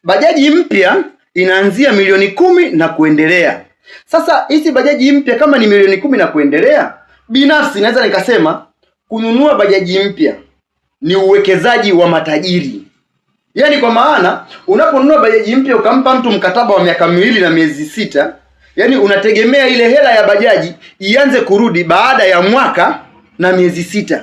Bajaji mpya inaanzia milioni 10 na kuendelea. Sasa hizi bajaji mpya kama ni milioni 10 na kuendelea, binafsi naweza nikasema kununua bajaji mpya ni uwekezaji wa matajiri. Yaani kwa maana unaponunua bajaji mpya ukampa mtu mkataba wa miaka 2 na miezi 6, yaani unategemea ile hela ya bajaji ianze kurudi baada ya mwaka na miezi 6.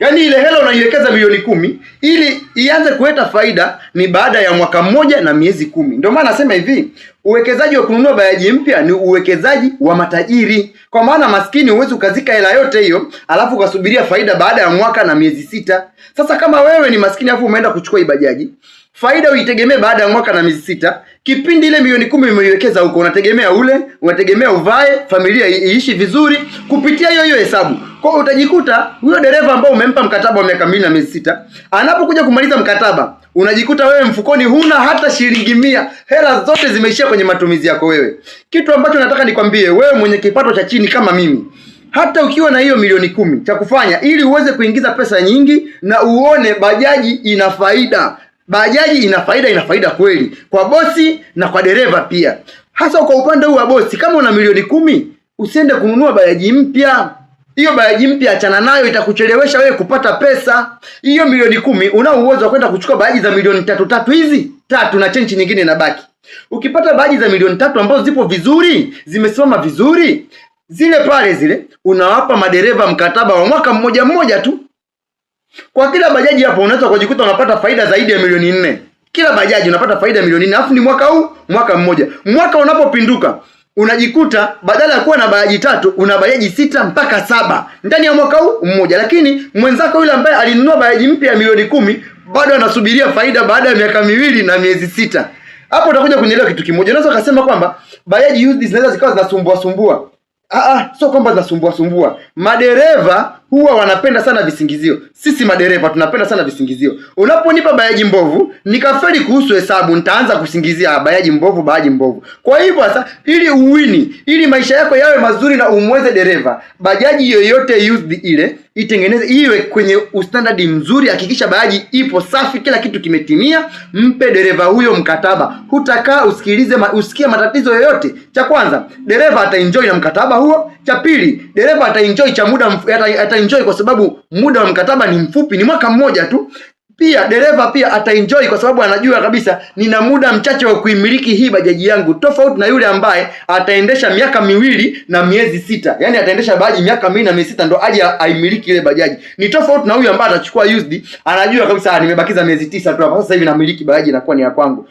Yaani ile hela unaiwekeza milioni 10 ili ianze kuleta faida ni baada ya mwaka 1 na miezi 10. Ndio maana nasema hivi, uwekezaji wa kununua bajaji mpya ni uwekezaji wa matajiri. Kwa maana maskini huwezi ukazika hela yote hiyo alafu ukasubiria faida baada ya mwaka na miezi 6. Sasa kama wewe ni maskini alafu umeenda kuchukua hii bajaji, faida uitegemee baada ya mwaka na miezi 6. Kipindi ile milioni 10 umeiwekeza huko, unategemea ule, unategemea uvae, familia iishi vizuri kupitia hiyo hesabu. Kwa hiyo utajikuta huyo dereva ambao umempa mkataba wa miaka 2 na miezi 6, anapokuja kumaliza mkataba, unajikuta wewe mfukoni huna hata shilingi 100. Hela zote zimeishia kwenye matumizi yako wewe. Kitu ambacho nataka nikwambie wewe mwenye kipato cha chini kama mimi, hata ukiwa na hiyo milioni 10, cha kufanya ili uweze kuingiza pesa nyingi na uone bajaji ina faida. Bajaji ina faida kweli kwa bosi na kwa dereva pia. Hasa kwa upande huu wa bosi, kama una milioni 10, usiende kununua bajaji mpya. Hiyo bajaji mpya achana nayo, itakuchelewesha wewe kupata pesa. Hiyo milioni 10 una uwezo wa kwenda kuchukua bajaji za milioni 3 hizi 3 na chenchi nyingine inabaki. Ukipata bajaji za milioni 3 ambazo zipo vizuri, zimesimama vizuri, zile unawapa madereva mkataba wa mwaka mmoja tu. Kwa kila bajaji hapo unaweza kujikuta unapata faida zaidi ya milioni 4. Kila bajaji unapata faida ya milioni 4, alafu ni mwaka huu, mwaka mmoja. Mwaka unapopinduka unajikuta badala ya kuwa na bajaji 3 una bajaji 6 mpaka 7 ndani ya mwaka huu mmoja. Lakini mwenzako yule ambaye alinunua bajaji mpya ya milioni 10 bado anasubiria faida baada ya miaka 2 na miezi 6. Hapo utakuja kunielewa kitu kimoja. Unaweza kusema kwamba bajaji used zinaweza zikawa zinasumbua. Sio kwamba zinasumbua. Madereva huwa wanapenda sana visingizio. Sisi madereva tunapenda sana visingizio. Unaponipa bajaji mbovu, nikafeli kuhusu hesabu, nitaanza kusingizia bajaji mbovu. Kwa hivyo sasa, ili uwini, ili maisha yako yawe mazuri na umweze dereva, bajaji yoyote used ile itengeneze iwe kwenye standard mzuri. Hakikisha bajaji ipo safi, kila kitu kimetimia. Mpe dereva huyo mkataba. Hutakaa usikie matatizo yoyote. Cha kwanza, dereva ataenjoy na mkataba huo. Cha pili, dereva ataenjoy cha muda ataenjoy kwa sababu muda wa mkataba ni mfupi, ni mwaka mmoja tu. Pia dereva pia ataenjoy kwa sababu anajua kabisa nina muda mchache wa kuimiliki hii bajaji yangu, tofauti na yule ambaye ataendesha miaka 2 na miezi 6. Yaani ataendesha bajaji miaka 2 na miezi 6 ndo aje aimiliki ile bajaji. Ni tofauti na huyu ambaye atachukua used, anajua kabisa nimebakiza miezi 9 tu hapa, sasa hivi namiliki bajaji inakuwa ni ya kwangu.